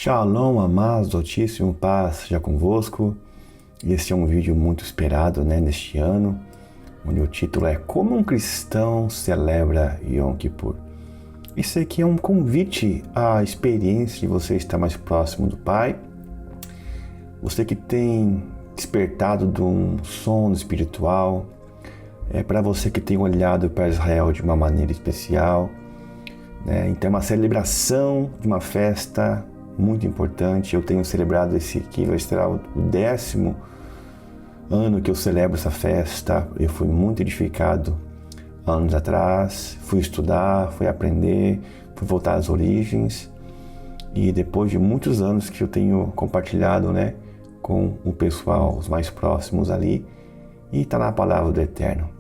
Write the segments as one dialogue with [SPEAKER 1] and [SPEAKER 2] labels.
[SPEAKER 1] Shalom, amados, altíssimo paz seja convosco. Este é um vídeo muito esperado, neste ano, onde o título é Como um cristão celebra Yom Kippur. Isso aqui é um convite à experiência de você estar mais próximo do Pai. Você que tem despertado de um sono espiritual, para você que tem olhado para Israel de uma maneira especial, Então é uma celebração de uma festa muito importante. Eu tenho celebrado esse aqui, vai ser o 10º ano que eu celebro essa festa. Eu fui muito edificado anos atrás, fui estudar, fui aprender, fui voltar às origens, e depois de muitos anos que eu tenho compartilhado, com o pessoal, os mais próximos ali, e está na palavra do Eterno.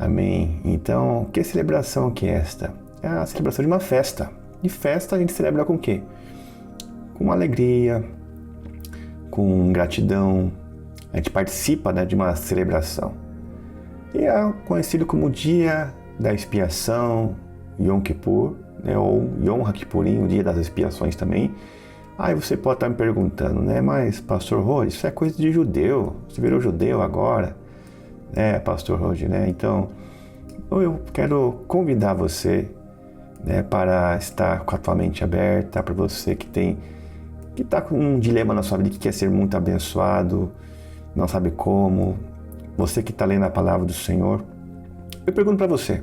[SPEAKER 1] Amém? Então, que celebração que é esta? É a celebração de uma festa. E festa a gente celebra com o quê? Com alegria, com gratidão. A gente participa, de uma celebração. E é conhecido como Dia da Expiação, Yom Kippur, ou Yom HaKippurim, o Dia das Expiações também. Aí você pode estar me perguntando, mas Pastor Rod, isso é coisa de judeu, você virou judeu agora, Pastor Rod, Então, eu quero convidar você, para estar com a tua mente aberta, para você que está com um dilema na sua vida, que quer ser muito abençoado, não sabe como, você que está lendo a palavra do Senhor. Eu pergunto para você,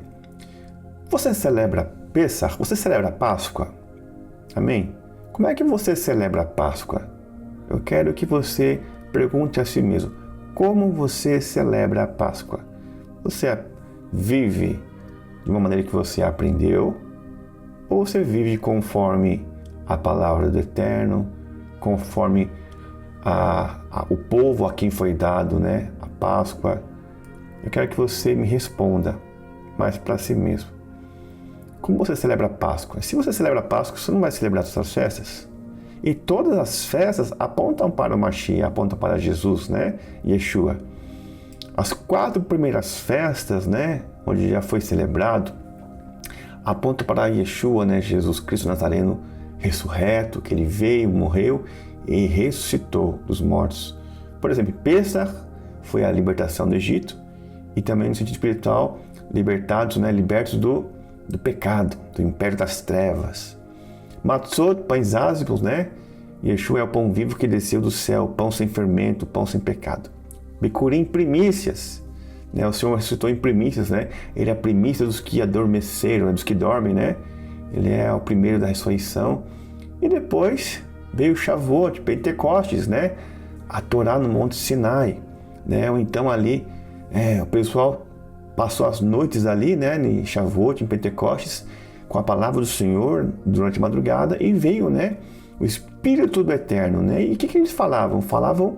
[SPEAKER 1] você celebra Pessach? Você celebra Páscoa? Amém? Como é que você celebra a Páscoa? Eu quero que você pergunte a si mesmo, como você celebra a Páscoa? Você vive de uma maneira que você aprendeu? Ou você vive conforme a palavra do Eterno, conforme o povo a quem foi dado, a Páscoa? Eu quero que você me responda, mas para si mesmo. Como você celebra a Páscoa? Se você celebra a Páscoa, você não vai celebrar todas as festas? E todas as festas apontam para o Mashiach, apontam para Jesus, Yeshua. As 4 primeiras festas, onde já foi celebrado, apontam para Yeshua, Jesus Cristo Nazareno ressurreto, que ele veio, morreu e ressuscitou dos mortos. Por exemplo, Pessach foi a libertação do Egito, e também no sentido espiritual, libertos do pecado, do império das trevas. Matzot, pães ázimos, Yeshua é o pão vivo que desceu do céu, pão sem fermento, pão sem pecado. Bikurim, primícias, o Senhor ressuscitou em primícias, Ele é a primícia dos que adormeceram, dos que dormem, Ele é o primeiro da ressurreição. E depois veio Shavuot, Pentecostes, a Torá no Monte Sinai, Ou então ali, o pessoal passou as noites ali, em Shavuot, em Pentecostes, com a palavra do Senhor durante a madrugada, e veio, o Espírito do Eterno, E o que eles falavam? Falavam,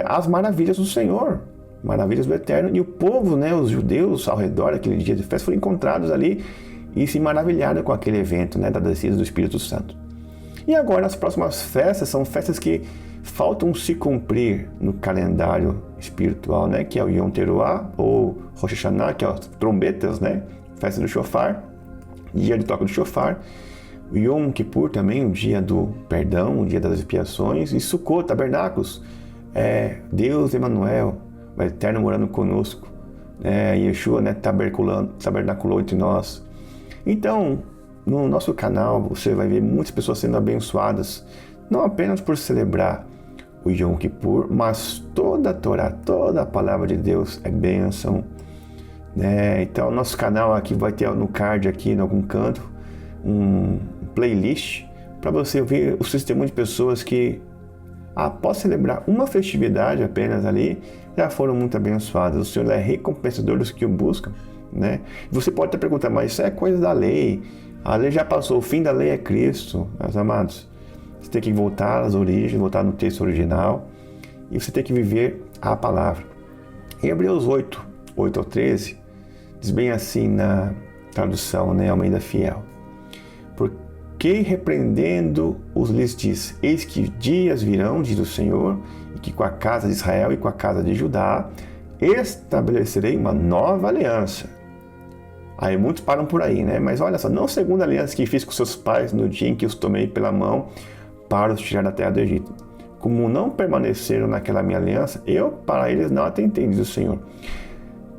[SPEAKER 1] as maravilhas do Senhor, maravilhas do Eterno, e o povo, os judeus ao redor daquele dia de festa foram encontrados ali e se maravilharam com aquele evento, da descida do Espírito Santo. E agora as próximas festas são festas que faltam se cumprir no calendário espiritual, que é o Yom Teruah, ou Rosh Hashanah, que é as trombetas, festa do Shofar, dia de toque do Shofar, o Yom Kippur também, o dia do perdão, o dia das expiações, e Sukkot, tabernáculos, Deus Emanuel, o Eterno morando conosco, Yeshua, tabernaculou entre nós. Então, no nosso canal, você vai ver muitas pessoas sendo abençoadas, não apenas por celebrar o Yom Kippur, mas toda a Torá, toda a palavra de Deus é bênção, Então, nosso canal aqui vai ter no card, aqui em algum canto, um playlist para você ouvir os testemunhos de pessoas que, após celebrar uma festividade apenas ali, já foram muito abençoadas. O Senhor é recompensador dos que o buscam, Você pode até perguntar, mas isso é coisa da lei, a lei já passou, o fim da lei é Cristo, meus amados. Você tem que voltar às origens, voltar no texto original, e você tem que viver a palavra. Em Hebreus 8 ao 13, diz bem assim na tradução, Almeida Fiel: porque repreendendo os lhes diz, eis que dias virão, diz o Senhor, e que com a casa de Israel e com a casa de Judá estabelecerei uma nova aliança. Aí muitos param por aí, Mas olha só, não segundo a aliança que fiz com seus pais no dia em que os tomei pela mão para os tirar da terra do Egito. Como não permaneceram naquela minha aliança, eu para eles não atentei, diz o Senhor.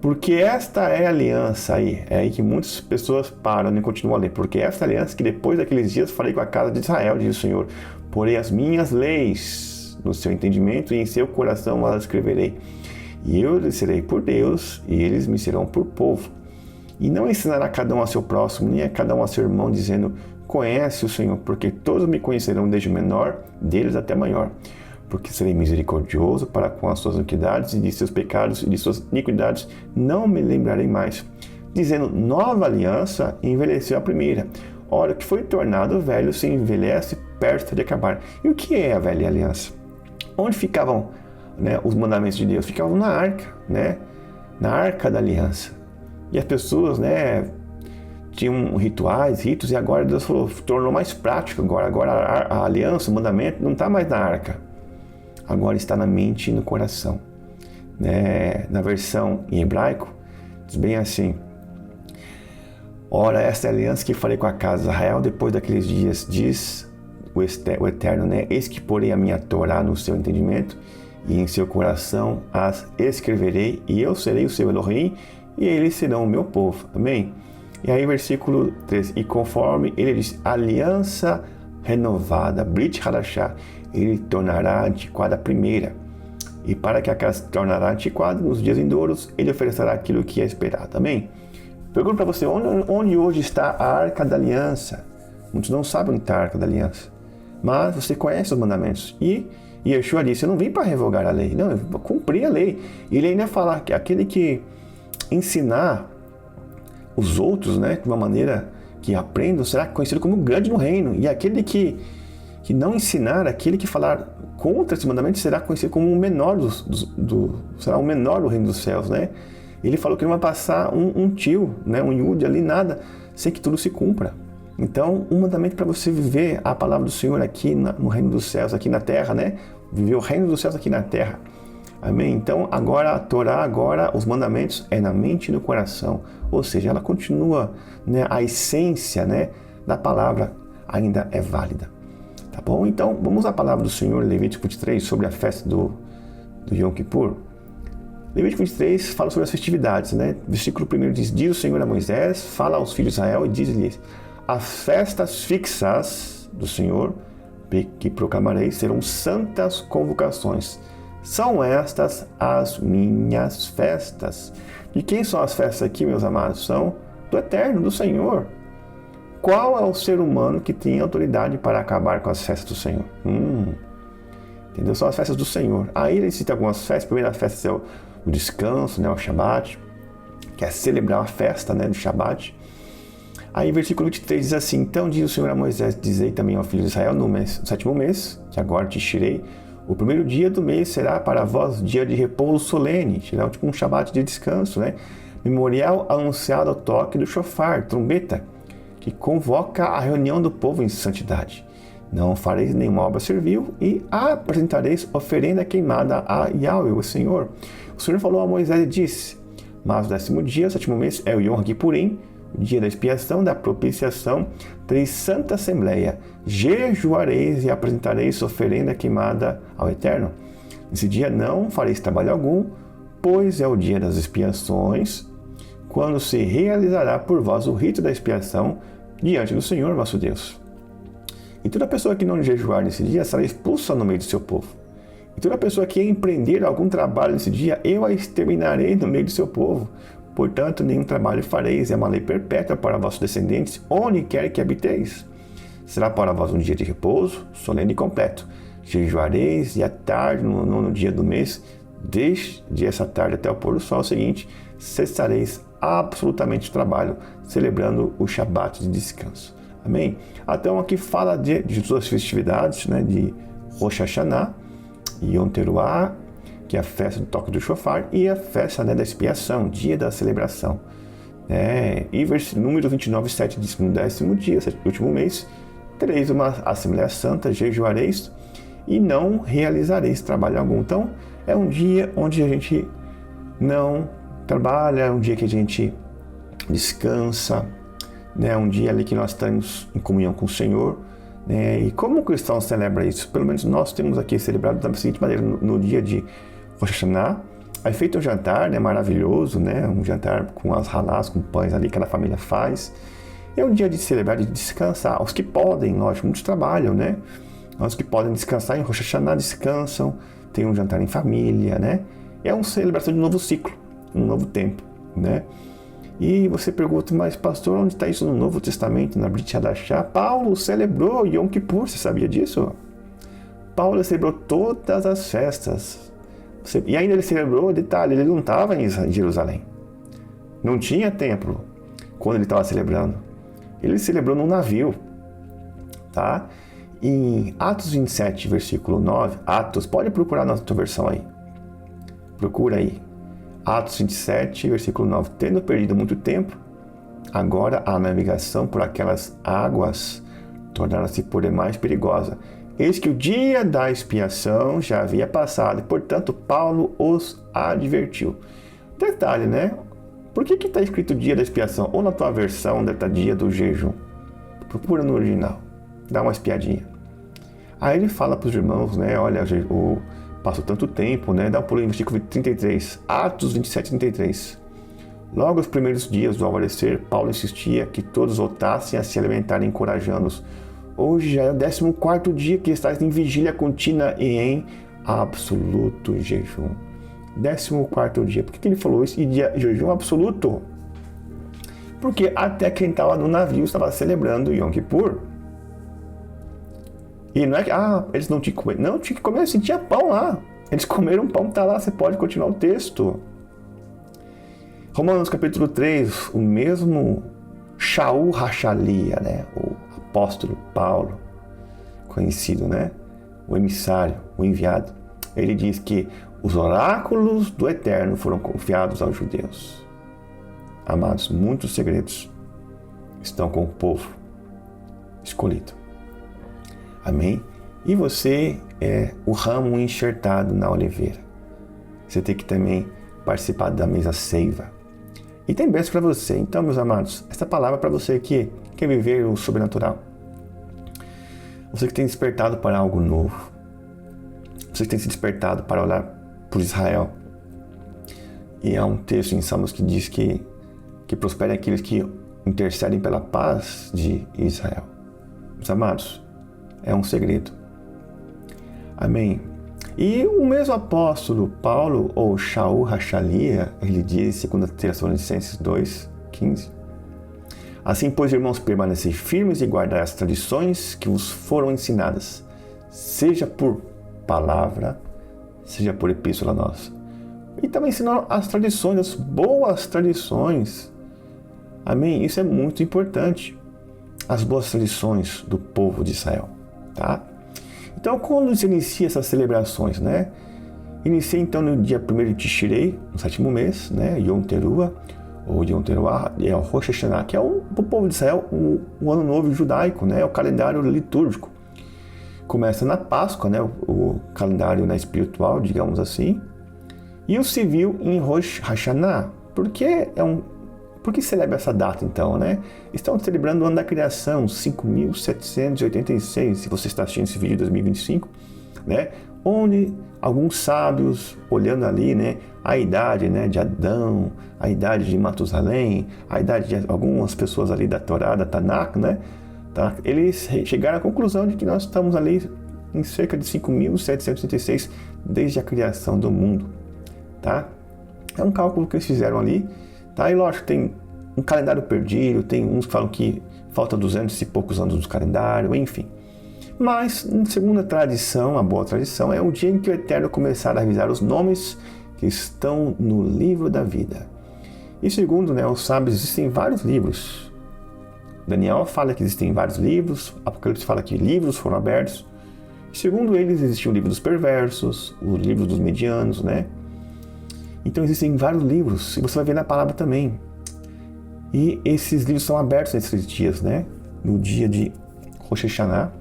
[SPEAKER 1] Porque esta é a aliança aí, é aí que muitas pessoas param e continuam a ler. Porque esta aliança que depois daqueles dias farei com a casa de Israel, diz o Senhor. Porei as minhas leis no seu entendimento e em seu coração as escreverei. E eu lhes serei por Deus e eles me serão por povo. E não ensinará cada um a seu próximo, nem a cada um a seu irmão, dizendo, conhece o Senhor, porque todos me conhecerão desde o menor deles até o maior. Porque serei misericordioso para com as suas iniquidades e de seus pecados e de suas iniquidades não me lembrarei mais. Dizendo, nova aliança envelheceu a primeira. Ora, o que foi tornado velho se envelhece perto de acabar. E o que é a velha aliança? Onde ficavam, né, os mandamentos de Deus? Ficavam na arca, né? Na arca da aliança. E as pessoas, né, tinham ritos, e agora Deus falou, tornou mais prático. Agora a aliança, o mandamento, não está mais na arca. Agora está na mente e no coração. Né? Na versão em hebraico, diz bem assim, ora, esta é a aliança que farei com a casa de Israel depois daqueles dias, diz o Eterno, né? Eis que porei a minha Torá no seu entendimento e em seu coração as escreverei, e eu serei o seu Elohim, e eles serão o meu povo. Amém? E aí, versículo 3, e conforme ele diz, aliança renovada, Brit Hadashah, ele tornará antiquada a primeira. E para que a casa se tornará antiquada, nos dias vindouros, ele oferecerá aquilo que é esperado. Amém? Pergunto para você, onde hoje está a Arca da Aliança? Muitos não sabem onde está a Arca da Aliança. Mas você conhece os mandamentos. E Yeshua disse, eu não vim para revogar a lei. Não, eu vou cumprir a lei. E ele ainda fala que aquele que ensinar os outros, né, de uma maneira que aprendam, será conhecido como grande no reino. E aquele que não ensinar, aquele que falar contra esse mandamento, será conhecido como o menor será o menor do reino dos céus, né? Ele falou que não vai passar um tio, né, um iude ali, nada, sem que tudo se cumpra. Então, um mandamento para você viver a palavra do Senhor aqui no reino dos céus, aqui na terra, né? Viver o reino dos céus aqui na terra. Amém? Então, agora a Torá, os mandamentos é na mente e no coração. Ou seja, ela continua, né, a essência, né, da palavra ainda é válida. Tá bom? Então, vamos à palavra do Senhor, Levítico 23, sobre a festa do Yom Kippur. Levítico 23 fala sobre as festividades, né? Versículo 1 diz o Senhor a Moisés, fala aos filhos de Israel e diz-lhes, as festas fixas do Senhor, que proclamarei, serão santas convocações. São estas as minhas festas. De quem são as festas aqui, meus amados? São do Eterno, do Senhor. Qual é o ser humano que tem autoridade para acabar com as festas do Senhor? Entendeu? São as festas do Senhor. Aí ele cita algumas festas. A primeira festa é o descanso, né, o Shabat, que é celebrar a festa, né, do Shabat. Aí versículo 23 diz assim, então diz o Senhor a Moisés, dizei também ao filho de Israel, no 7º mês, que agora te tirei, o primeiro dia do mês será para vós dia de repouso solene, será tipo um Shabat de descanso, né? Memorial anunciado ao toque do shofar, trombeta, que convoca a reunião do povo em santidade. Não fareis nenhuma obra servil e apresentareis oferenda queimada a Yahweh, o Senhor. O Senhor falou a Moisés e disse, mas o 10º dia, o 7º mês, é o Yom Kippurim, o dia da expiação, da propiciação, tereis santa assembleia, jejuareis e apresentareis oferenda queimada ao Eterno. Nesse dia não fareis trabalho algum, pois é o dia das expiações, quando se realizará por vós o rito da expiação diante do Senhor vosso Deus. E toda pessoa que não jejuar nesse dia será expulsa no meio do seu povo. E toda pessoa que empreender algum trabalho nesse dia, eu a exterminarei no meio do seu povo. Portanto, nenhum trabalho fareis, é uma lei perpétua para vossos descendentes, onde quer que habiteis. Será para vós um dia de repouso, solene e completo. Jejuareis e à tarde, no 9º dia do mês, desde essa tarde até o pôr do sol seguinte, cessareis absolutamente o trabalho, celebrando o Shabat de descanso. Amém? Então aqui fala de suas festividades, né, de Rosh Hashanah, Yom Teruah, que é a festa do toque do shofar, e a festa, né, da expiação, dia da celebração. E número 29, 7 diz, no 10º dia, último mês, tereis uma Assembleia Santa, jejuareis e não realizareis trabalho algum. Então, é um dia onde a gente não trabalha, é um dia que a gente descansa, né? Um dia ali que nós estamos em comunhão com o Senhor, E como o cristão celebra isso? Pelo menos nós temos aqui celebrado da seguinte maneira: no dia de Rosh Hashanah, é feito um jantar, né, maravilhoso, né, um jantar com as halás, com pães ali que a família faz. É um dia de celebrar, de descansar. Os que podem, lógico, muitos trabalham, né? Os que podem descansar em Rosh Hashanah descansam, tem um jantar em família, né? É uma celebração de um novo ciclo, um novo tempo, né? E você pergunta, mas pastor, onde está isso no Novo Testamento, na Brit Hadashah? Paulo celebrou Yom Kippur, você sabia disso? Paulo celebrou todas as festas. E ainda ele celebrou, detalhe, ele não estava em Jerusalém. Não tinha templo quando ele estava celebrando. Ele celebrou num navio, tá? Em Atos 27, versículo 9, Atos, pode procurar na tua versão aí. Procura aí. Atos 27, versículo 9. Tendo perdido muito tempo, agora a navegação por aquelas águas tornara-se por demais perigosa. Eis que o dia da expiação já havia passado, e, portanto, Paulo os advertiu. Detalhe, né? Por que está escrito dia da expiação? Ou na tua versão deve estar dia do jejum? Procura no original. Dá uma espiadinha. Aí ele fala para os irmãos, né? Olha, passou tanto tempo, né? Dá um pulo em versículo 33. Atos 27, 33. Logo os primeiros dias do alvorecer, Paulo insistia que todos voltassem a se alimentar, encorajando-os. Hoje já é o 14º dia que estás em vigília contínua e em absoluto jejum. 14º dia. Por que ele falou isso? E dia jejum absoluto? Porque até quem estava no navio estava celebrando Yom Kippur. E não é que, eles não tinham que comer. Não, tinha que comer, assim, tinha pão lá. Eles comeram pão, tá lá, você pode continuar o texto. Romanos capítulo 3, o mesmo Shaul Hachalia, né? O apóstolo Paulo, conhecido, né? O emissário, o enviado. Ele diz que os oráculos do Eterno foram confiados aos judeus. Amados, muitos segredos estão com o povo escolhido. Amém? E você é o ramo enxertado na oliveira. Você tem que também participar da mesa seiva. E tem bênção para você. Então, meus amados, essa palavra é para você que quer viver o sobrenatural. Você que tem despertado para algo novo. Você que tem se despertado para olhar por Israel. E há um texto em Salmos que diz que prosperem aqueles que intercedem pela paz de Israel. Meus amados, é um segredo. Amém? E o mesmo apóstolo Paulo, ou Shaul Hachalia, ele diz em 2 Tessalonicenses 2:15: assim, pois, irmãos, permanecei firmes e guardai as tradições que vos foram ensinadas, seja por palavra, seja por epístola nossa. E também ensinar as tradições, as boas tradições. Amém? Isso é muito importante. As boas tradições do povo de Israel, tá? Então, quando se inicia essas celebrações, né? Inicia então no dia 1º de Tishrei, no 7º mês, né? Yom Teruah, ou Yom Teruah, é o Rosh Hashanah, que é o povo de Israel, o ano novo judaico, né? O calendário litúrgico. Começa na Páscoa, né? O calendário, né, espiritual, digamos assim. E o civil em Rosh Hashanah. Por que celebra essa data, então, né? Estão celebrando o ano da criação, 5.786, se você está assistindo esse vídeo em 2025, né? Onde alguns sábios, olhando ali, né, a idade, né, de Adão, a idade de Matusalém, a idade de algumas pessoas ali da Torá, da Tanakh, né? Tá? Eles chegaram à conclusão de que nós estamos ali em cerca de 5.786 desde a criação do mundo, tá? É um cálculo que eles fizeram ali. Tá? E lógico, tem um calendário perdido, tem uns que falam que falta 200 e poucos anos do calendário, enfim. Mas, segundo a tradição, a boa tradição, é o dia em que o Eterno começar a avisar os nomes que estão no livro da vida. E segundo, né, os sábios, existem vários livros. Daniel fala que existem vários livros, Apocalipse fala que livros foram abertos. Segundo eles, existe o livro dos perversos, o livro dos medianos, né? Então existem vários livros, e você vai ver na palavra também. E esses livros são abertos nesses dias, né? No dia de Rosh Hashanah,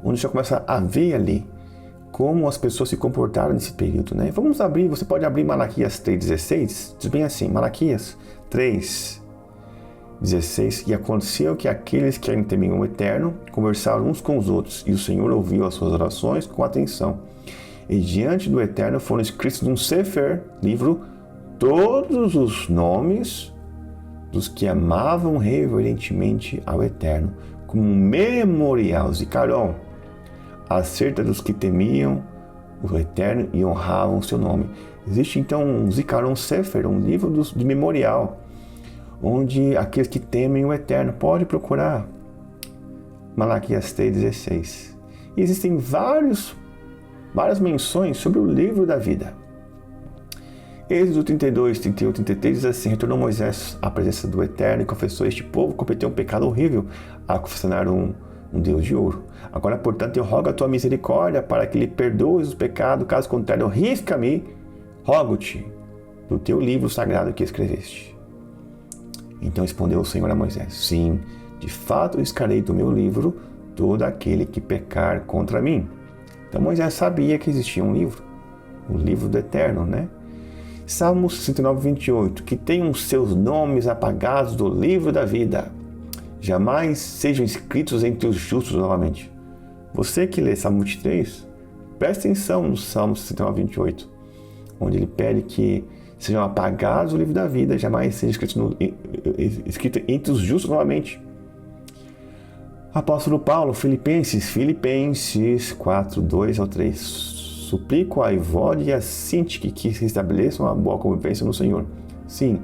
[SPEAKER 1] onde você começa a ver ali como as pessoas se comportaram nesse período, né? Vamos abrir, você pode abrir Malaquias 3,16, diz bem assim, Malaquias 3, 16. E aconteceu que aqueles que ainda temiam o Eterno conversaram uns com os outros, e o Senhor ouviu as suas orações com atenção. E diante do Eterno foram escritos num Sefer, livro, todos os nomes dos que amavam reverentemente ao Eterno, como um memorial, Zikaron, acerca dos que temiam o Eterno e honravam o seu nome. Existe então um Zikaron Sefer, um livro de memorial, onde aqueles que temem o Eterno, pode procurar Malaquias 3,16. E existem várias menções sobre o livro da vida. Êxodo 32, 31, 33 diz assim: retornou Moisés à presença do Eterno e confessou: este povo cometeu um pecado horrível a confessar um Deus de ouro. Agora, portanto, eu rogo a tua misericórdia para que lhe perdoes os pecados, caso contrário, risca-me, rogo-te, do teu livro sagrado que escreveste. Então respondeu o Senhor a Moisés: sim, de fato riscarei do meu livro todo aquele que pecar contra mim. Então Moisés sabia que existia um livro, o livro do Eterno, né? Salmo 69, 28, que tenham seus nomes apagados do livro da vida, jamais sejam escritos entre os justos novamente. Você que lê Salmo 23, preste atenção no Salmo 69, 28, onde ele pede que sejam apagados do livro da vida, jamais sejam escritos entre os justos novamente. Apóstolo Paulo, Filipenses 4, 2 ao 3. Suplico a Evode e a Sintique que se estabeleçam uma boa convivência no Senhor. Sim,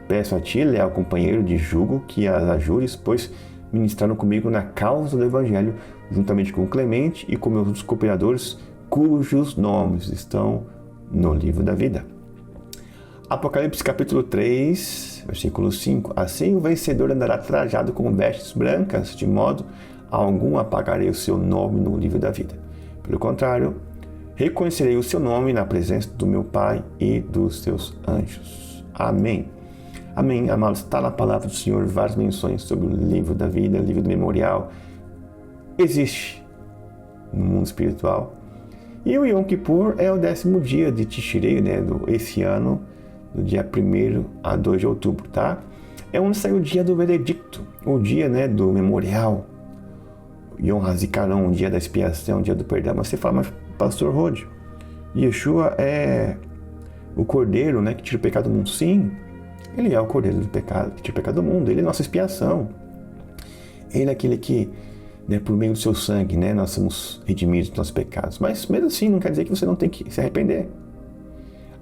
[SPEAKER 1] peço a ti, leal companheiro de jugo, que as ajures, pois ministraram comigo na causa do Evangelho, juntamente com Clemente e com meus outros cooperadores, cujos nomes estão no livro da vida. Apocalipse capítulo 3, versículo 5. Assim o vencedor andará trajado com vestes brancas, de modo algum apagarei o seu nome no livro da vida. Pelo contrário, reconhecerei o seu nome na presença do meu Pai e dos seus anjos. Amém. Amém, amados. Está na palavra do Senhor várias menções sobre o livro da vida, livro do memorial. Existe no mundo espiritual. E o Yom Kippur é o 10º dia de Tishrei, né, esse ano, do dia 1º a 2 de outubro, tá? É onde sai o dia do veredicto, o dia, né, do memorial. Yom HaZikaron, o dia da expiação, o dia do perdão. Mas você fala, mas Pastor Rod, Yeshua é o Cordeiro, né, que tira o pecado do mundo? Sim, ele é o Cordeiro do pecado, que tira o pecado do mundo. Ele é a nossa expiação. Ele é aquele que, né, por meio do seu sangue, né, nós somos redimidos dos nossos pecados. Mas mesmo assim, não quer dizer que você não tem que se arrepender.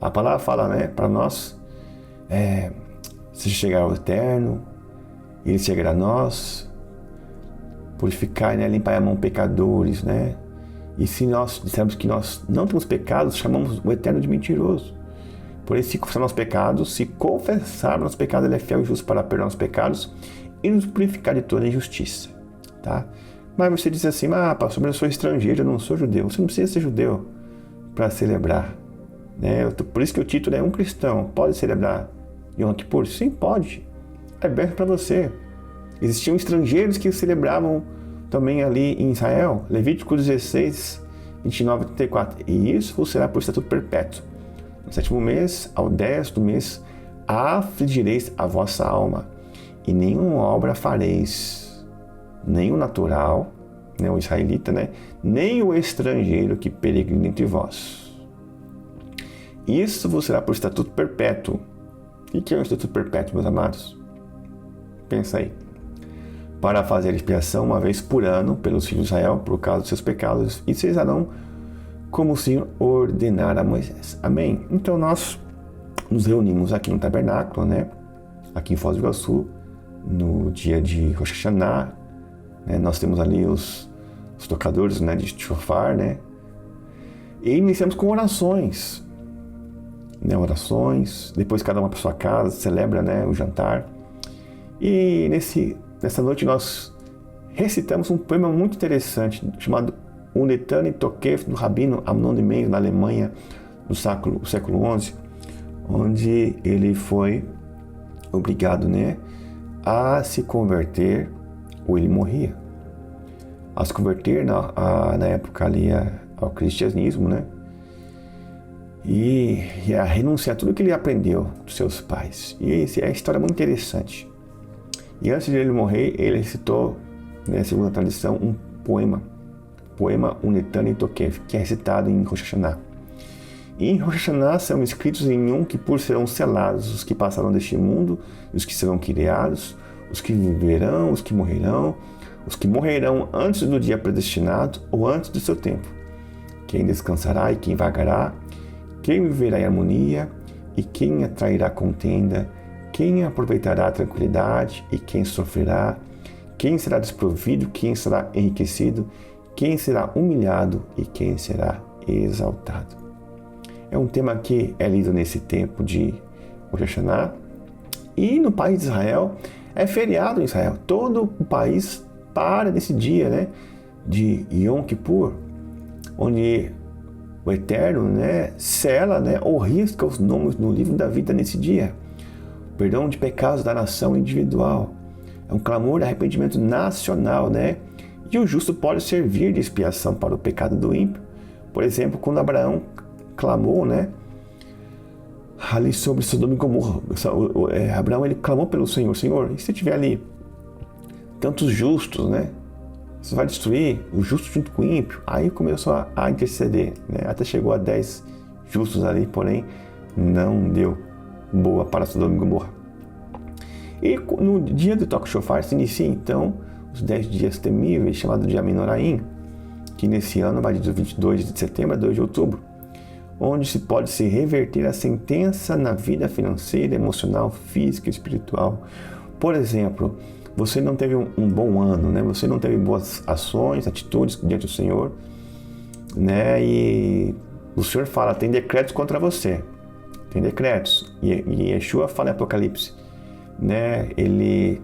[SPEAKER 1] A palavra fala, né, para nós, se chegar ao Eterno, ele chegará a nós, purificar, né, limpar a mão pecadores, né? E se nós dissermos que nós não temos pecados, chamamos o Eterno de mentiroso. Porém, se confessarmos nossos pecados, se confessarmos nossos pecados, ele é fiel e justo para perdoar nossos pecados e nos purificar de toda injustiça, tá? Mas você diz assim: pastor, eu sou estrangeiro, eu não sou judeu. Você não precisa ser judeu para celebrar, né? Por isso que o título é: um cristão pode celebrar Yom Kippur? Sim, pode. É aberto para você. Existiam estrangeiros que celebravam também ali em Israel. Levítico 16, 29 e 34. E isso será por estatuto perpétuo. No 7º mês, ao 10º mês, afligireis a vossa alma, e nenhuma obra fareis, nem o natural, né, o israelita, né, nem o estrangeiro que peregrina entre vós. Isso vos será por estatuto perpétuo. O que é o estatuto perpétuo, meus amados? Pensa aí. Para fazer expiação uma vez por ano pelos filhos de Israel, por causa dos seus pecados, e vocês farão como o Senhor ordenara a Moisés. Amém? Então nós nos reunimos aqui no tabernáculo, né? Aqui em Foz do Iguaçu, no dia de Rosh Hashanah, né? Nós temos ali os tocadores, né, de shofar, né? E iniciamos com orações, né? Orações, depois cada uma para sua casa, celebra, né, o jantar. E nessa noite nós recitamos um poema muito interessante chamado Unetane Tokef, do Rabino Amnon de Meir, na Alemanha, do século XI, onde ele foi obrigado, né, a se converter, ou ele morria, a se converter na época ali ao cristianismo, né, e a renunciar a tudo que ele aprendeu dos seus pais. E é uma história muito interessante. E antes de ele morrer, ele recitou, né, segundo a tradição, um poema Unetane e Tokev, que é recitado em Rosh Hashanah. E em Rosh Hashanah são escritos em Yom Kippur serão selados os que passarão deste mundo, os que serão criados, os que viverão, os que morrerão antes do dia predestinado ou antes do seu tempo. Quem descansará e quem vagará, quem viverá em harmonia e quem atrairá contenda, quem aproveitará a tranquilidade e quem sofrerá, quem será desprovido, quem será enriquecido, quem será humilhado e quem será exaltado. É um tema que é lido nesse tempo de Rosh Hashanah. E no país de Israel, é feriado em Israel. Todo o país para nesse dia, né, de Yom Kippur, onde o Eterno, né, sela, né, ou risca os nomes no livro da vida nesse dia. Perdão de pecados da nação individual. É um clamor de arrependimento nacional, né? E o justo pode servir de expiação para o pecado do ímpio. Por exemplo, quando Abraão clamou, né, ali sobre Sodoma e Gomorra, Abraão ele clamou pelo Senhor, e se tiver ali tantos justos, né, você vai destruir o justo junto com o ímpio? Aí começou a interceder, né, até chegou a 10 justos ali, porém não deu boa para Sodoma e Gomorra. E no dia do Toque Shofar se inicia então os 10 dias temíveis, chamado de Amenoraim, que nesse ano vai de 22 de setembro a 2 de outubro, onde se pode se reverter a sentença na vida financeira, emocional, física e espiritual. Por exemplo, você não teve um bom ano, né? Você não teve boas ações, atitudes diante do Senhor, né? E o Senhor fala, tem decretos contra você, tem decretos. E Yeshua fala em Apocalipse, né? Ele,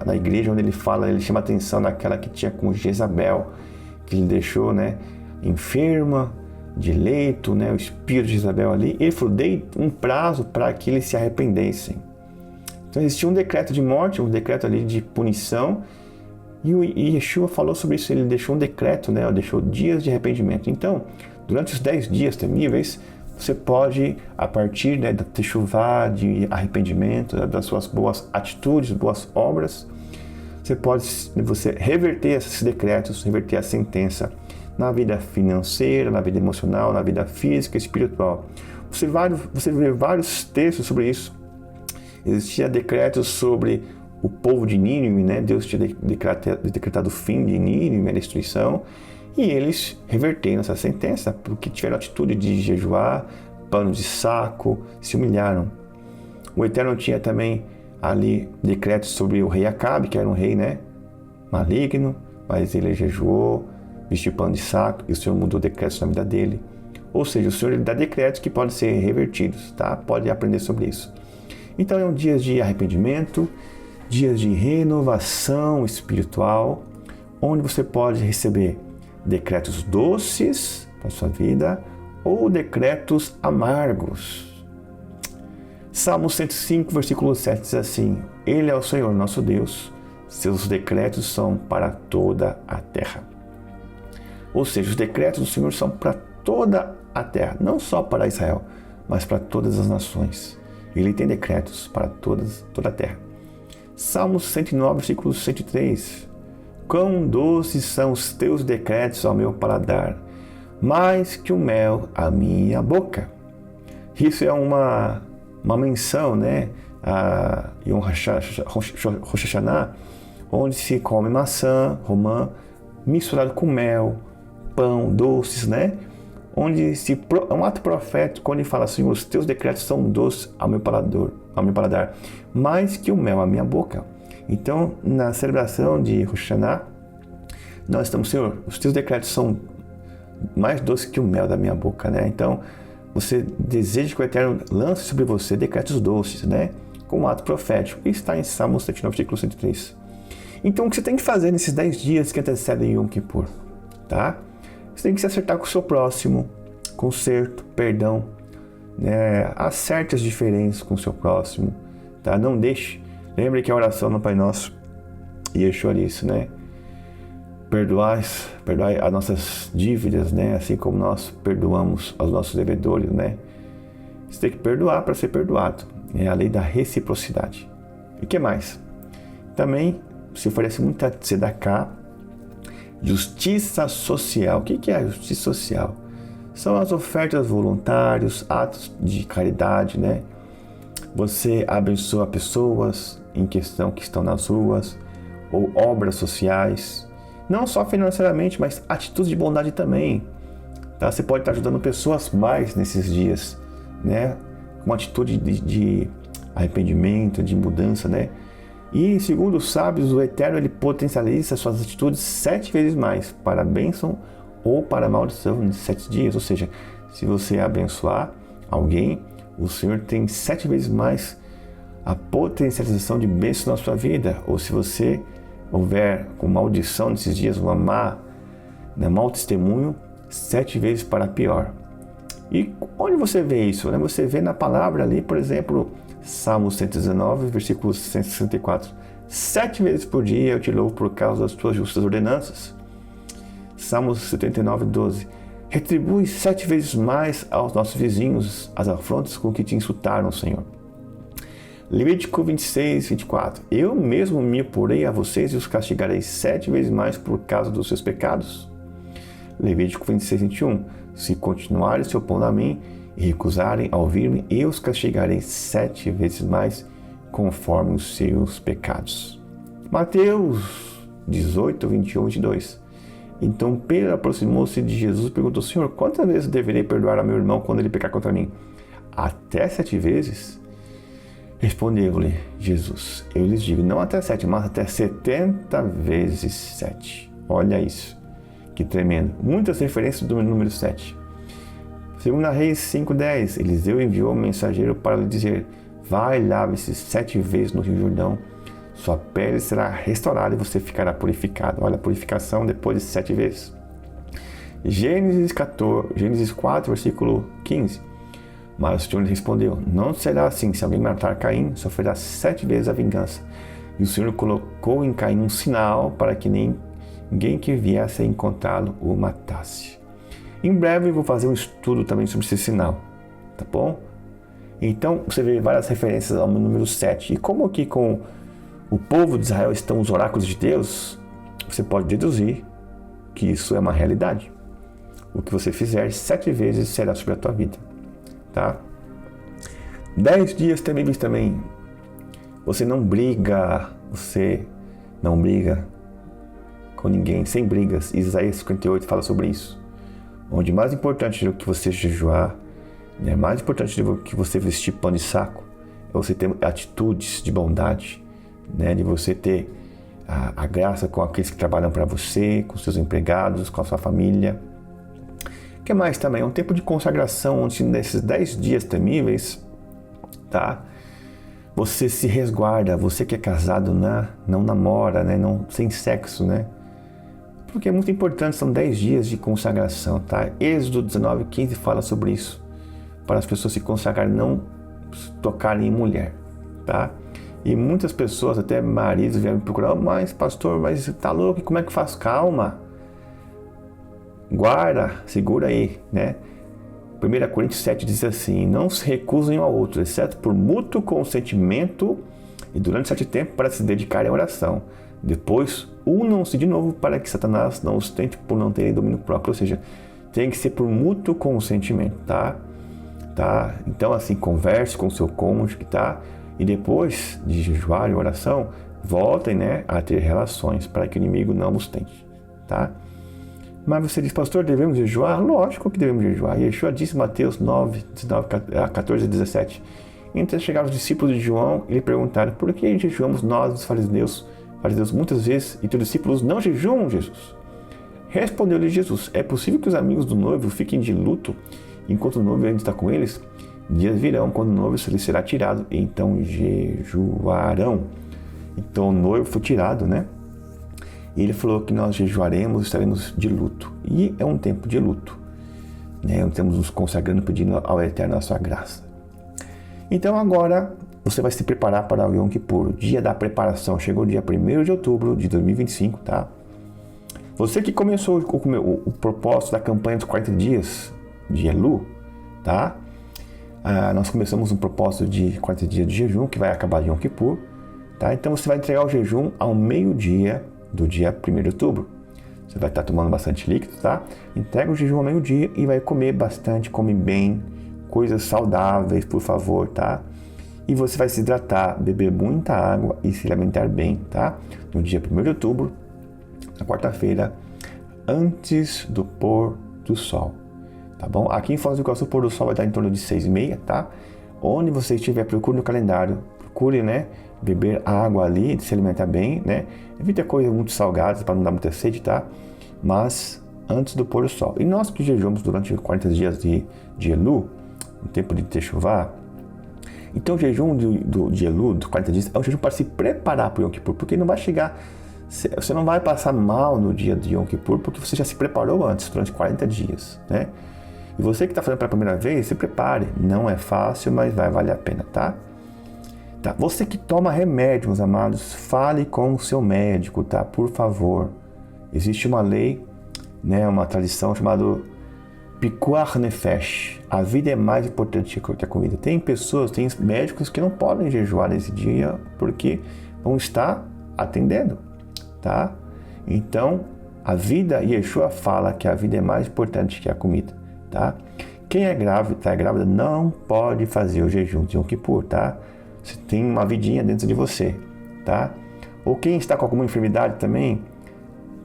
[SPEAKER 1] na igreja onde ele fala, ele chama a atenção daquela que tinha com Jezabel, que ele deixou, né, enferma, de leito, né, o espírito de Jezabel ali. Ele falou, dei um prazo para que eles se arrependessem. Então existia um decreto de morte, um decreto ali de punição, e Yeshua falou sobre isso, ele deixou um decreto, né, deixou dias de arrependimento. Então, durante os 10 dias temíveis, você pode, a partir, né, da techuvá, de arrependimento, das suas boas atitudes, boas obras, você pode reverter esses decretos, reverter a sentença na vida financeira, na vida emocional, na vida física e espiritual. Você vê vários textos sobre isso. Existia decretos sobre o povo de Nínive, né? Deus tinha decretado o fim de Nínive, a destruição, e eles reverteram essa sentença, porque tiveram a atitude de jejuar, pano de saco, se humilharam. O Eterno tinha também ali decretos sobre o rei Acabe, que era um rei, né, maligno, mas ele jejuou, vestiu pano de saco, e o Senhor mudou decretos na vida dele. Ou seja, o Senhor ele dá decretos que podem ser revertidos, tá? Pode aprender sobre isso. Então, é um dia de arrependimento, dias de renovação espiritual, onde você pode receber decretos doces para a sua vida ou decretos amargos. Salmo 105, versículo 7 diz assim, Ele é o Senhor nosso Deus, seus decretos são para toda a terra. Ou seja, os decretos do Senhor são para toda a terra, não só para Israel, mas para todas as nações. Ele tem decretos para toda a terra. Salmo 109, versículo 103. Quão doces são os teus decretos ao meu paladar, mais que o mel à minha boca. Isso é uma menção, né, a Yom Rosh Hashanah, onde se come maçã, romã, misturado com mel, pão, doces, né? Onde é um ato profético, onde fala assim, os teus decretos são doces ao meu paladar, mais que o mel à minha boca. Então, na celebração de Rosh Hashanah, nós estamos, Senhor, os teus decretos são mais doces que o mel da minha boca, né? Então, você deseja que o Eterno lance sobre você decretos doces, né? Com um ato profético, que está em Salmo 109, versículo 103. Então, o que você tem que fazer nesses 10 dias que antecedem Yom Kippur, tá? Você tem que se acertar com o seu próximo, conserto, perdão, né? Acerte as diferenças com o seu próximo, tá? Não deixe. Lembre que a oração no Pai Nosso, Yeshua disse, né? Perdoai as nossas dívidas, né? Assim como nós perdoamos aos nossos devedores, né? Você tem que perdoar para ser perdoado. É a lei da reciprocidade. E o que mais? Também se oferece muita tzedakah, justiça social. O que é a justiça social? São as ofertas voluntárias, atos de caridade, né? Você abençoa pessoas em questão que estão nas ruas, ou obras sociais, não só financeiramente, mas atitudes de bondade também. Tá? Você pode estar ajudando pessoas mais nesses dias, né? Com uma atitude de arrependimento, de mudança, né? E segundo os sábios, o Eterno ele potencializa suas atitudes 7 vezes mais para a bênção ou para a maldição em 7 dias. Ou seja, se você abençoar alguém, o Senhor tem 7 vezes mais a potencialização de bênção na sua vida. Ou se você houver com maldição nesses dias, mau testemunho, 7 vezes para pior. E onde você vê isso? Né? Você vê na palavra ali, por exemplo, Salmo 119, versículo 164. 7 vezes por dia eu te louvo por causa das tuas justas ordenanças. Salmo 79, 12. Retribui 7 vezes mais aos nossos vizinhos as afrontas com que te insultaram, Senhor. Levítico 26, 24. Eu mesmo me oporei a vocês e os castigarei 7 vezes mais por causa dos seus pecados. Levítico 26, 21. Se continuarem se opondo a mim e recusarem a ouvir-me, eu os castigarei 7 vezes mais conforme os seus pecados. Mateus 18, 21, 22. Então Pedro aproximou-se de Jesus e perguntou: Senhor, quantas vezes deverei perdoar a meu irmão quando ele pecar contra mim? Até 7 vezes? Respondeu-lhe Jesus: eu lhes digo, não até 7, mas até 70 vezes 7. Olha isso, que tremendo. Muitas referências do número 7. Segundo Reis 5:10, Eliseu enviou um mensageiro para lhe dizer: vai, lave-se 7 vezes no Rio Jordão, sua pele será restaurada e você ficará purificado. Olha a purificação depois de 7 vezes. Gênesis 4, versículo 15. Mas o Senhor lhe respondeu: não será assim, se alguém matar Caim, sofrerá 7 vezes a vingança. E o Senhor colocou em Caim um sinal para que ninguém que viesse a encontrá-lo o matasse. Em breve eu vou fazer um estudo também sobre esse sinal, tá bom? Então você vê várias referências ao número 7. E como aqui com o povo de Israel estão os oráculos de Deus, você pode deduzir que isso é uma realidade. O que você fizer 7 vezes será sobre a tua vida, tá? 10 dias temíveis também. Você não briga com ninguém, sem brigas. Isaías 58 fala sobre isso. Onde mais importante do que você jejuar, mais importante do que você vestir pano de saco, é você ter atitudes de bondade, de você ter a graça com aqueles que trabalham para você, com seus empregados, com a sua família. O que mais também? É um tempo de consagração, onde nesses 10 dias temíveis, tá? Você se resguarda, você que é casado, não namora, não, sem sexo, Porque é muito importante, são 10 dias de consagração, tá? Êxodo 19:15 fala sobre isso, para as pessoas se consagrarem, não tocarem em mulher, tá? E muitas pessoas, até maridos, vieram me procurar: mas pastor, mas você tá louco, como é que faz? Calma, guarda, segura aí, 1 Coríntios 7 diz assim: não se recusem um ao outro, exceto por mútuo consentimento e durante 7 tempo para se dedicarem à oração. Depois, unam-se de novo para que Satanás não os tente por não terem domínio próprio. Ou seja, tem que ser por mútuo consentimento, tá? Então, assim, converse com o seu cônjuge, tá? E depois de jejuar e oração, voltem, a ter relações para que o inimigo não os tente, tá? Mas você diz: pastor, devemos jejuar? Lógico que devemos jejuar. Yeshua disse em Mateus 9, 14 e 17. Então chegaram os discípulos de João e lhe perguntaram: por que jejuamos nós, os fariseus, muitas vezes, e teus discípulos não jejuam, Jesus? Respondeu-lhe Jesus: é possível que os amigos do noivo fiquem de luto enquanto o noivo ainda está com eles? Dias virão quando o noivo lhe será tirado, e então jejuarão. Então o noivo foi tirado, E ele falou que nós jejuaremos, estaremos de luto. E é um tempo de luto, Estamos nos consagrando, pedindo ao Eterno a sua graça. Então agora você vai se preparar para o Yom Kippur, o dia da preparação. Chegou o dia 1º de outubro de 2025, tá? Você que começou o propósito da campanha dos 40 dias de Elu, tá? Nós começamos um propósito de 40 dias de jejum, que vai acabar de Yom Kippur, tá? Então você vai entregar o jejum ao meio-dia do dia 1º de outubro. Você vai estar tomando bastante líquido, tá? Entrega o jejum ao meio-dia e vai comer bastante, come bem, coisas saudáveis, por favor, tá? E você vai se hidratar, beber muita água e se alimentar bem, tá? No dia 1º de outubro, na quarta-feira, antes do pôr do sol, tá bom? Aqui em Foz do Iguaçu, o pôr do sol vai estar em torno de 6h30, tá? Onde você estiver, procure no calendário, procure, né, beber água ali, se alimentar bem, né? Evita coisas muito salgadas para não dar muita sede, tá? Mas antes do pôr do sol. E nós que jejuamos durante 40 dias de Elu, no tempo de Techuvá, então o jejum de Elu, de 40 dias, é um jejum para se preparar para o Yom Kippur, porque não vai chegar, você não vai passar mal no dia de Yom Kippur, porque você já se preparou antes, durante 40 dias, né? E você que está fazendo pela primeira vez, se prepare. Não é fácil, mas vai valer a pena, tá? Tá. Você que toma remédio, meus amados, fale com o seu médico, tá? Por favor. Existe uma lei, né, uma tradição chamada Pikuach Nefesh. A vida é mais importante que a comida. Tem pessoas, tem médicos que não podem jejuar nesse dia porque vão estar atendendo, tá? Então, a vida, Yeshua fala que a vida é mais importante que a comida, tá? Quem é grávida, não pode fazer o jejum de Yom Kippur, tá? Você tem uma vidinha dentro de você, tá? Ou quem está com alguma enfermidade também,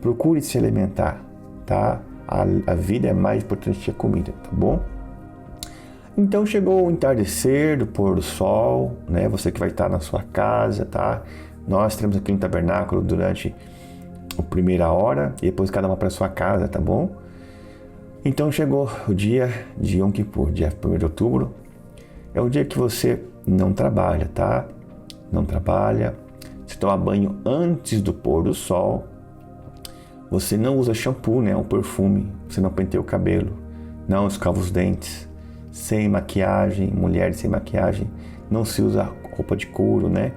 [SPEAKER 1] procure se alimentar, tá? A vida é mais importante que a comida, tá bom? Então chegou o entardecer do pôr do sol, né? Você que vai estar na sua casa, tá? Nós teremos aqui no tabernáculo durante a primeira hora e depois cada uma para sua casa, tá bom? Então chegou o dia de Yom Kippur, dia 1º de outubro. É o dia que você não trabalha, tá? Não trabalha. Você toma banho antes do pôr do sol. Você não usa shampoo, né? Um perfume. Você não penteia o cabelo. Não escova os dentes. Sem maquiagem. Mulheres sem maquiagem. Não se usa roupa de couro, né?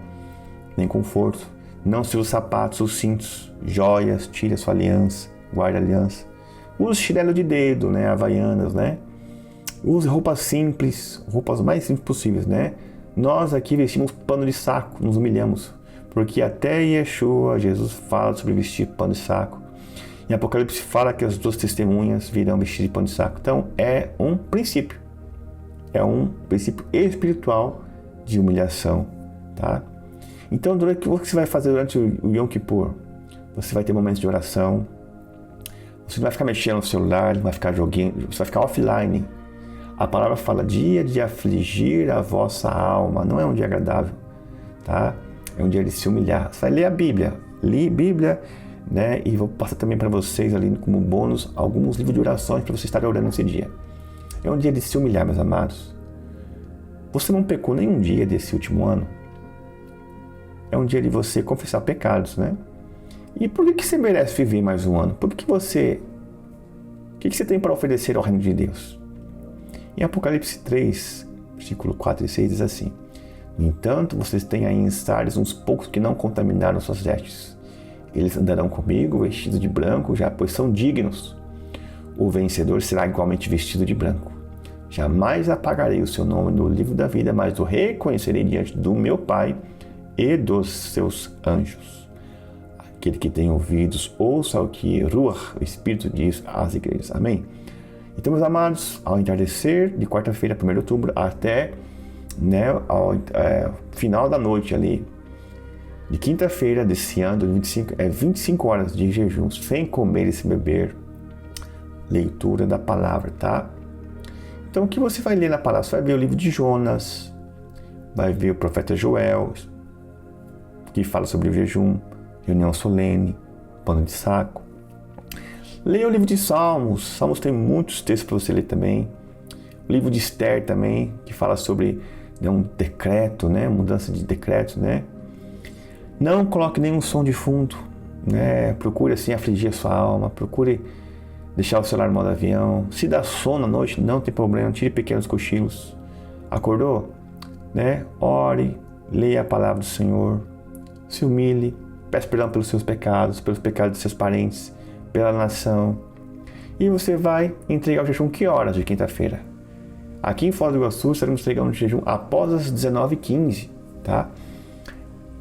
[SPEAKER 1] Nem conforto. Não se usa sapatos ou cintos. Joias. Tire a sua aliança. Guarde a aliança. Use chinelo de dedo, né? Havaianas, né? Use roupas simples. Roupas mais simples possíveis, né? Nós aqui vestimos pano de saco. Nos humilhamos. Porque até Yeshua, Jesus fala sobre vestir pano de saco. Em Apocalipse fala que as 2 testemunhas virão vestir de pano de saco. Então é um princípio. É um princípio espiritual de humilhação, tá? Então o que você vai fazer durante o Yom Kippur? Você vai ter momentos de oração. Você não vai ficar mexendo no celular, não vai ficar jogando, você vai ficar offline. A palavra fala dia de afligir a vossa alma. Não é um dia agradável, tá? É um dia de se humilhar. Você vai ler a Bíblia. Li Bíblia, né? E vou passar também para vocês ali como bônus alguns livros de orações para você estar orando nesse dia. É um dia de se humilhar, meus amados. Você não pecou nenhum dia desse último ano. É um dia de você confessar pecados, né? E por que você merece viver mais um ano? O que você tem para oferecer ao reino de Deus? Em Apocalipse 3, versículo 4 e 6 diz assim: no entanto, vocês têm aí em Sardes uns poucos que não contaminaram suas vestes. Eles andarão comigo vestidos de branco, já pois são dignos. O vencedor será igualmente vestido de branco. Jamais apagarei o seu nome no livro da vida, mas o reconhecerei diante do meu Pai e dos seus anjos. Aquele que tem ouvidos, ouça o que Ruach, o Espírito, diz às igrejas. Amém? Então, meus amados, ao entardecer de quarta-feira, 1º de outubro, até ao final da noite ali, de quinta-feira desse ano, 25 horas de jejum, sem comer e sem beber, leitura da palavra, tá? Então, o que você vai ler na palavra? Você vai ver o livro de Jonas, vai ver o profeta Joel, que fala sobre o jejum, reunião solene, pano de saco. Leia o livro de Salmos. Salmos tem muitos textos para você ler também. O livro de Esther também, que fala sobre um decreto, né? Mudança de decretos, né? Não coloque nenhum som de fundo, né? Procure assim afligir a sua alma, procure deixar o celular no modo avião. Se dá sono à noite, não tem problema, tire pequenos cochilos. Acordou? Né? Ore, leia a palavra do Senhor, se humilhe, peça perdão pelos seus pecados dos seus parentes, pela nação. E você vai entregar o jejum que horas de quinta-feira? Aqui em Foz do Iguaçu estaremos entregando o jejum após as 19h15, tá?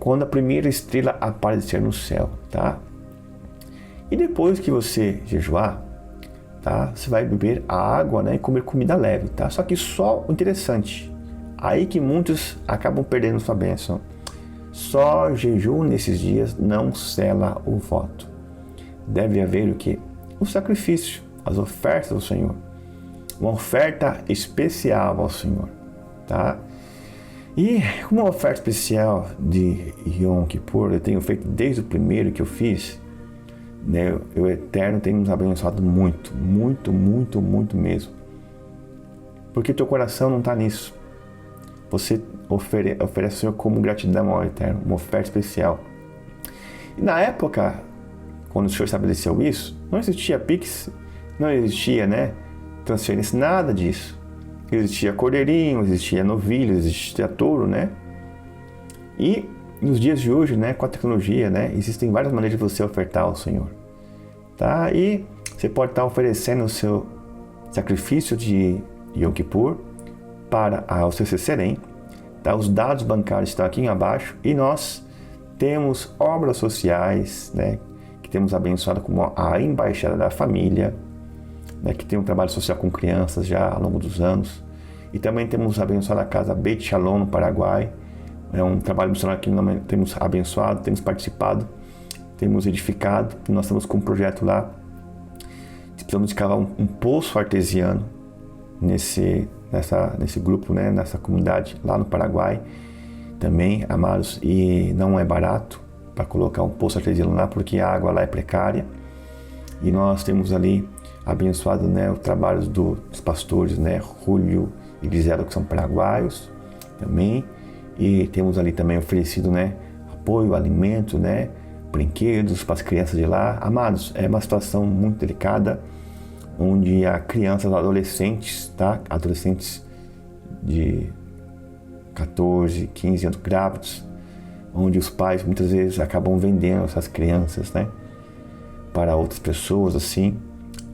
[SPEAKER 1] quando a primeira estrela aparecer no céu, tá? E depois que você jejuar, tá? Você vai beber a água, né? E comer comida leve, tá? Só que só o interessante, aí que muitos acabam perdendo sua bênção. Só jejum nesses dias não sela o voto. Deve haver o quê? O sacrifício, as ofertas ao Senhor. Uma oferta especial ao Senhor, tá? E uma oferta especial de Yom Kippur, eu tenho feito desde o primeiro que eu fiz, né? O Eterno tem nos abençoado muito, muito, muito, muito mesmo. Porque teu coração não está nisso. Você oferece ao Senhor como gratidão ao Eterno, uma oferta especial. E na época, quando o Senhor estabeleceu isso, não existia Pix, não existia, né, transferência, nada disso. Existia cordeirinho, existia novilho, existia touro, né? E nos dias de hoje, né, com a tecnologia, né, existem várias maneiras de você ofertar ao Senhor, tá? E você pode estar oferecendo o seu sacrifício de Yom Kippur para o CC Serem, tá? Os dados bancários estão aqui abaixo e nós temos obras sociais, né, que temos abençoado como a Embaixada da Família, né, que tem um trabalho social com crianças já ao longo dos anos, e também temos abençoado a Casa Beit Shalom no Paraguai, é um trabalho missionário que nós temos abençoado, temos participado, temos edificado, nós estamos com um projeto lá, precisamos de cavar um poço artesiano nesse grupo, né, nessa comunidade lá no Paraguai, também, amados, e não é barato para colocar um poço artesiano lá, porque a água lá é precária, e nós temos ali abençoado, né, os trabalhos dos pastores, né, Julio e Gisela, que são paraguaios também, e temos ali também oferecido, né, apoio, alimento, né, brinquedos para as crianças de lá. Amados, é uma situação muito delicada, onde há crianças, adolescentes, tá, adolescentes de 14, 15 anos grávidos, onde os pais muitas vezes acabam vendendo essas crianças, né, para outras pessoas, assim.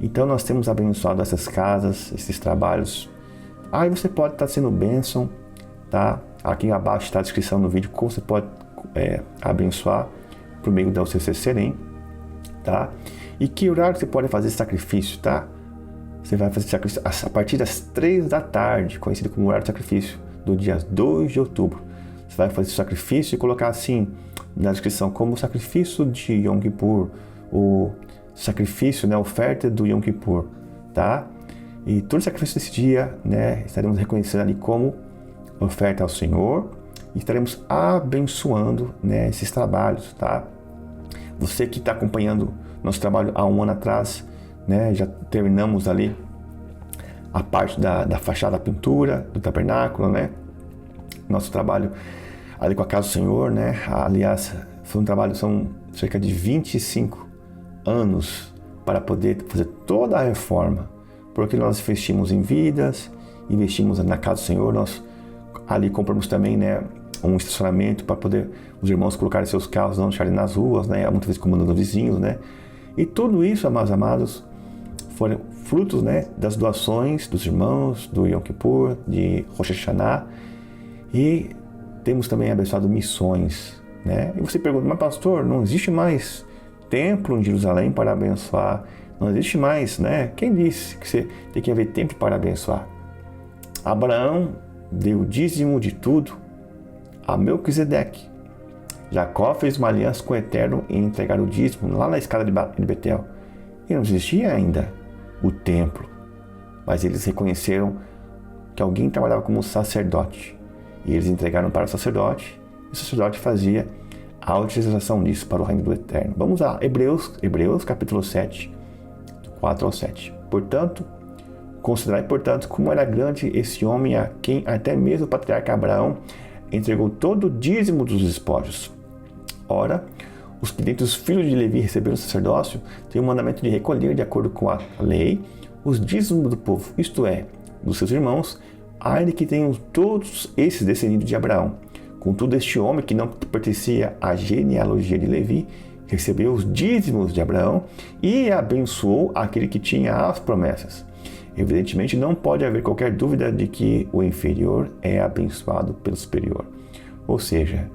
[SPEAKER 1] Então nós temos abençoado essas casas, esses trabalhos. Aí você pode estar sendo bênção, tá? Aqui abaixo está a descrição do vídeo como você pode abençoar por meio da UCC Serem, tá? E que horário você pode fazer sacrifício, tá? Você vai fazer sacrifício a partir das 3 da tarde, conhecido como horário de sacrifício, do dia 2 de outubro. Você vai fazer sacrifício e colocar assim na descrição como sacrifício de Yom Kippur, o sacrifício, né, oferta do Yom Kippur, tá? E todo sacrifício desse dia, né, estaremos reconhecendo ali como oferta ao Senhor e estaremos abençoando, né, esses trabalhos, tá? Você que está acompanhando nosso trabalho há um ano atrás, né, já terminamos ali a parte da fachada, da pintura do tabernáculo, né? Nosso trabalho ali com a casa do Senhor, né? Aliás, foi um trabalho, são cerca de 25 anos para poder fazer toda a reforma, porque nós investimos em vidas, investimos na casa do Senhor, nós ali compramos também, né, um estacionamento para poder os irmãos colocarem seus carros, não deixarem nas ruas, né, muitas vezes comandando vizinhos, né, e tudo isso, amados, foram frutos, né, das doações dos irmãos, do Yom Kippur, de Rosh Hashanah, e temos também abençoado missões, né, e você pergunta, mas pastor, não existe mais templo em Jerusalém para abençoar, não existe mais, né? Quem disse que você tem que haver tempo para abençoar? Abraão deu o dízimo de tudo a Melquisedeque. Jacó fez uma aliança com o Eterno em entregar o dízimo lá na escada de Betel. E não existia ainda o templo, mas eles reconheceram que alguém trabalhava como sacerdote. E eles entregaram para o sacerdote, e o sacerdote fazia a utilização disso para o reino do Eterno. Vamos a Hebreus capítulo 7, do 4 ao 7. Portanto, considerai, como era grande esse homem a quem até mesmo o patriarca Abraão entregou todo o dízimo dos despojos. Ora, os que dentre os filhos de Levi receberam o sacerdócio têm o mandamento de recolher, de acordo com a lei, os dízimos do povo, isto é, dos seus irmãos, ainda que tenham todos esses descendentes de Abraão. Contudo, este homem, que não pertencia à genealogia de Levi, recebeu os dízimos de Abraão e abençoou aquele que tinha as promessas. Evidentemente, não pode haver qualquer dúvida de que o inferior é abençoado pelo superior. Ou seja,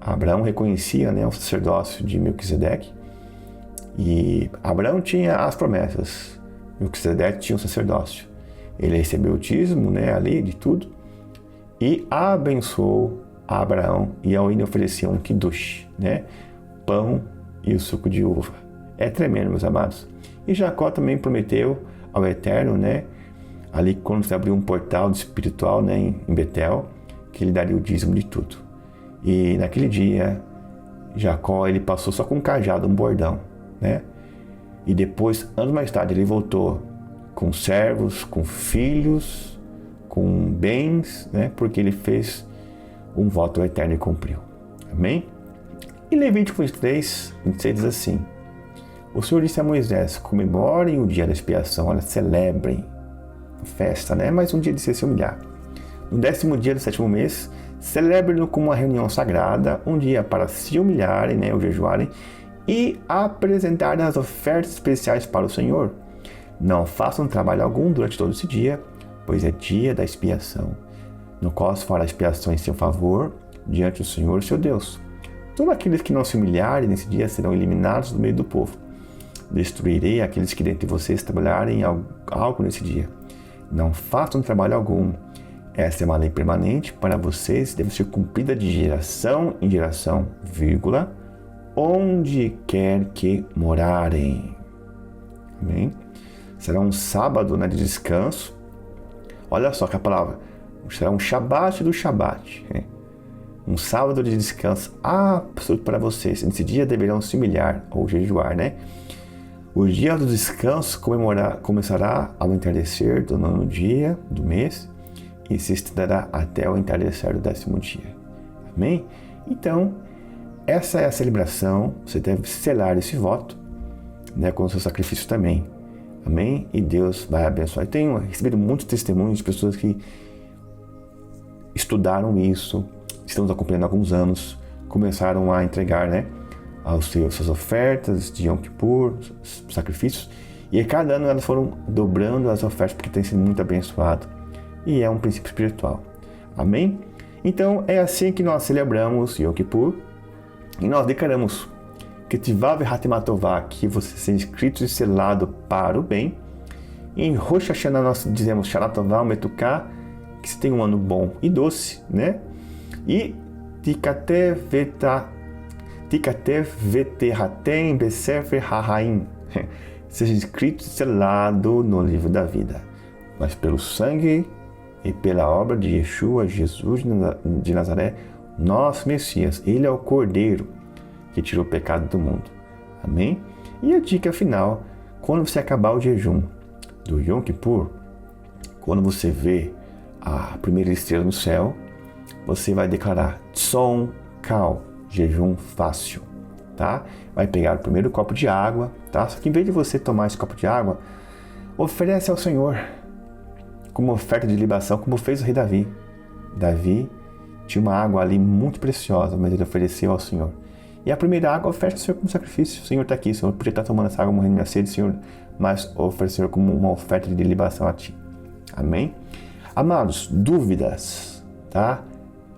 [SPEAKER 1] Abraão reconhecia, né, o sacerdócio de Melquisedeque, e Abraão tinha as promessas, Melquisedeque tinha o sacerdócio. Ele recebeu o dízimo, né, ali de tudo, e abençoou Abraão, e ainda oferecia um kiddush, né, pão e o suco de uva. É tremendo, meus amados. E Jacó também prometeu ao Eterno, né, ali quando se abriu um portal espiritual, né, em Betel, que ele daria o dízimo de tudo. E naquele dia, Jacó, ele passou só com um cajado, um bordão, né? E depois, anos mais tarde, ele voltou com servos, com filhos, com bens, né? Porque ele fez um voto ao Eterno e cumpriu. Amém? E Levítico 23, 26 diz assim: o Senhor disse a Moisés: comemorem o dia da expiação, olha, celebrem, festa, né? Mas um dia de se humilhar. No 10º dia do 7º mês, celebrem-no como uma reunião sagrada, um dia para se humilharem, né, ou jejuarem, e apresentarem as ofertas especiais para o Senhor. Não façam trabalho algum durante todo esse dia, pois é dia da expiação, no qual se fará expiação em seu favor, diante do Senhor, seu Deus. Todos aqueles que não se humilharem nesse dia serão eliminados do meio do povo. Destruirei aqueles que dentre vocês trabalharem algo nesse dia. Não façam trabalho algum. Essa é uma lei permanente para vocês, deve ser cumprida de geração em geração, vírgula, onde quer que morarem. Amém? Será um sábado, né, de descanso. Olha só que a palavra, será um shabat do shabat. Um sábado de descanso absoluto para vocês. Nesse dia deverão se humilhar ou jejuar, né? O dia do descanso começará ao entardecer do 9º dia do mês e se estenderá até o entardecer do 10º dia. Amém? Então, essa é a celebração. Você deve selar esse voto, né, com o seu sacrifício também. Amém? E Deus vai abençoar. Eu tenho recebido muitos testemunhos de pessoas que estudaram isso, estamos acompanhando há alguns anos, começaram a entregar, né, suas ofertas de Yom Kippur, sacrifícios, e a cada ano elas foram dobrando as ofertas porque tem sido muito abençoado. E é um princípio espiritual. Amém? Então é assim que nós celebramos Yom Kippur e nós declaramos que Tivav Hatimatová, que você seja inscrito e selado para o bem. E em Rosh Hashanah nós dizemos Shalatová Metuká, que você tenha um ano bom e doce, né? E Tikatev Veterhatem Besefer Hahaim, seja inscrito e selado no livro da vida. Mas pelo sangue e pela obra de Yeshua, Jesus de Nazaré, nosso Messias, ele é o Cordeiro que tirou o pecado do mundo. Amém? E a dica final, quando você acabar o jejum do Yom Kippur, quando você vê a primeira estrela no céu, você vai declarar Tzom Kal, jejum fácil, tá? Vai pegar o primeiro copo de água, tá? Só que em vez de você tomar esse copo de água, oferece ao Senhor como oferta de libação, como fez o rei Davi. Davi tinha uma água ali muito preciosa, mas ele ofereceu ao Senhor. E a primeira água oferece ao Senhor como sacrifício. O Senhor está aqui, o Senhor podia estar tomando essa água, morrendo de minha sede, Senhor, mas ofereceu como uma oferta de libação a ti. Amém? Amados, dúvidas, tá?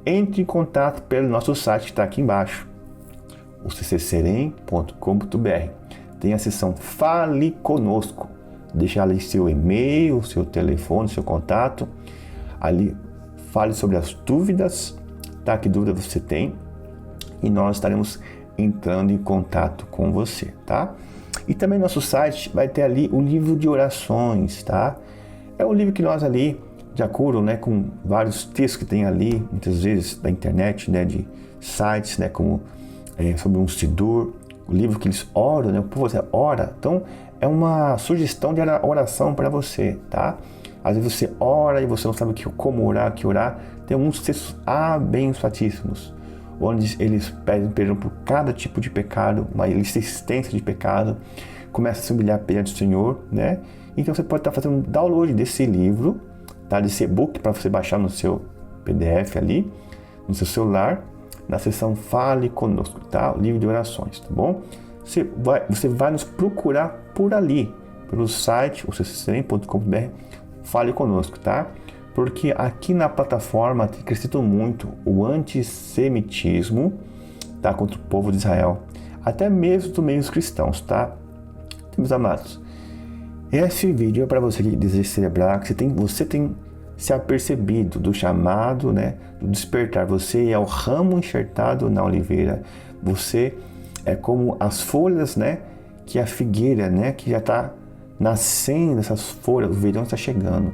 [SPEAKER 1] Entre em contato pelo nosso site que está aqui embaixo, o ccserem.com.br. Tem a seção Fale Conosco. Deixa ali seu e-mail, seu telefone, seu contato. Ali fale sobre as dúvidas, tá? Que dúvida você tem? E nós estaremos entrando em contato com você, tá? E também no nosso site vai ter ali o livro de orações, tá? É um livro que nós ali, de acordo, né, com vários textos que tem ali, muitas vezes da internet, né, de sites, né, como sobre um Sidur, o livro que eles oram, né, o povo ora. Então, é uma sugestão de oração para você, tá? Às vezes você ora e você não sabe como orar, o que orar. Tem alguns textos abençoadíssimos, onde eles pedem perdão por cada tipo de pecado, uma lista extensa de pecado, começa a se humilhar perante o Senhor, né? Então você pode estar fazendo um download desse livro, tá? Desse e-book para você baixar no seu PDF ali, no seu celular, na seção Fale Conosco, tá? O livro de orações, tá bom? Você vai nos procurar por ali, pelo site, o ccserem.com.br, Fale Conosco, tá? Porque aqui na plataforma tem crescido muito o antissemitismo tá? Contra o povo de Israel, até mesmo do meio dos cristãos, tá? Meus amados, esse vídeo é para você que deseja celebrar, que você tem se apercebido do chamado, né? Do despertar. Você é o ramo enxertado na oliveira. Você é como as folhas, né? Que a figueira, né? Que já está nascendo essas folhas, o verão está chegando.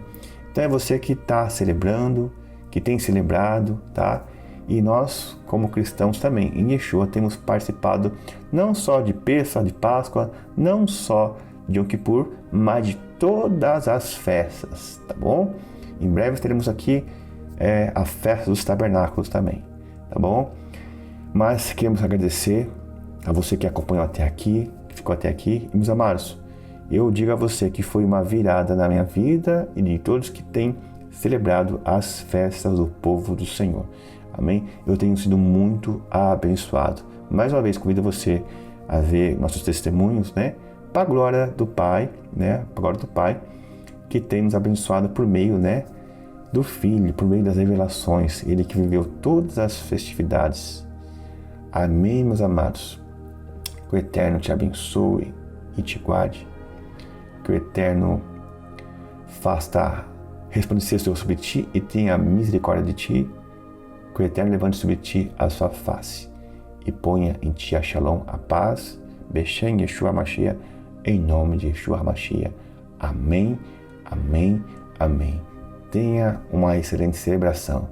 [SPEAKER 1] Então é você que está celebrando, que tem celebrado, tá? E nós, como cristãos também, em Yeshua, temos participado não só de Pêssah, de Páscoa, não só de Yom Kippur, mas de todas as festas, tá bom? Em breve teremos aqui a festa dos tabernáculos também, tá bom? Mas queremos agradecer a você que acompanhou até aqui, que ficou até aqui. E, meus amados, eu digo a você que foi uma virada na minha vida e de todos que têm celebrado as festas do povo do Senhor. Amém? Eu tenho sido muito abençoado. Mais uma vez, convido você a ver nossos testemunhos, né? Para a glória do Pai, né? Para a glória do Pai, que tem nos abençoado por meio, né? Do Filho, por meio das revelações. Ele que viveu todas as festividades. Amém, meus amados? Que o Eterno te abençoe e te guarde. Que o Eterno faça resplandecer sobre ti e tenha misericórdia de ti. Que o Eterno levante sobre ti a sua face e ponha em ti a Shalom, a paz, Beshem Yeshua Mashiach, em nome de Yeshua Mashiach. Amém, amém, amém. Tenha uma excelente celebração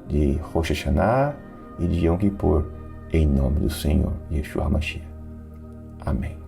[SPEAKER 1] de Rosh Hashanah e de Yom Kippur, em nome do Senhor Yeshua Mashiach. Amém.